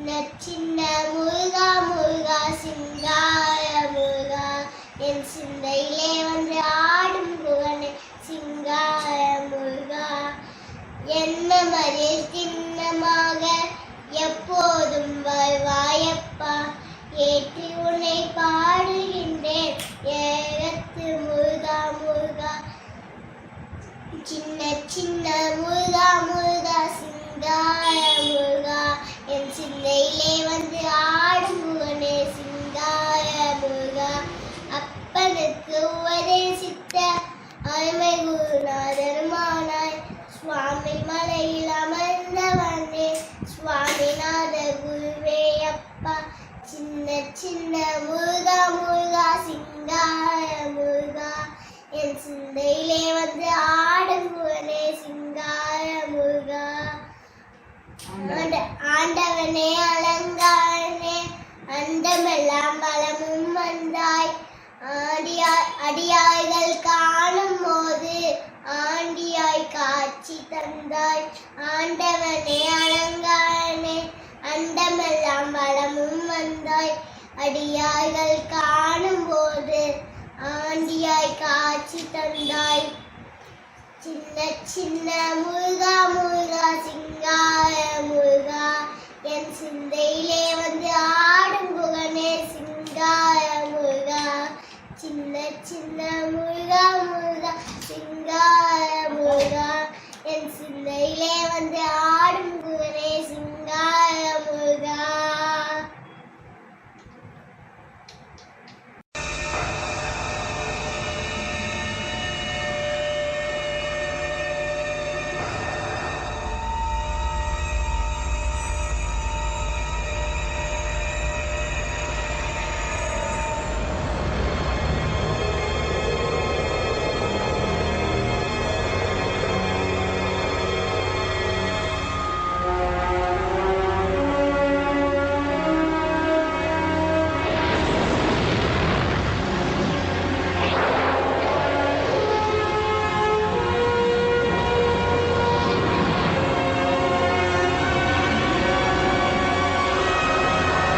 சின்ன சின்ன முருகா முருகா சிங்கார முருகா என் சிந்தையிலே வந்து ஆடும் புகழே சிங்கார முருகா என்ன மதில் சின்னமாக எப்போதும் வருவாயப்பா ஏற்றி உன்னை பாடுகின்றேன் ஏகத்து முருகா முருகா சின்ன சின்ன முருகா முருகா சிங்கார முருகா என் சிந்தையிலே வந்து ஆடும் புகழே சிங்கார முருகா அப்பனுக்கு உபதேசித்த அருமை குருநாதருமானாய் சுவாமி மலையில் அமர்ந்தவனே சுவாமிநாத குருவே அப்பா சின்ன சின்ன முருகா முருகா சிங்கார முருகா என் சிந்தையிலே வந்து ஆடும் புகழே சிங்கார முருகா ஆண்டவனே அலங்காரனே அண்டமெல்லாம் பலமும் வந்தாய் அடியாய்கள் காணும் போது ஆண்டியாய் காட்சி தந்தாய் ஆண்டவனே அலங்காரனே அண்டமெல்லாம் பலமும் வந்தாய் அடியாய்கள் காணும் போது ஆண்டியாய் காட்சி தந்தாய் சின்ன சின்ன முருகா முருகா சிங்கா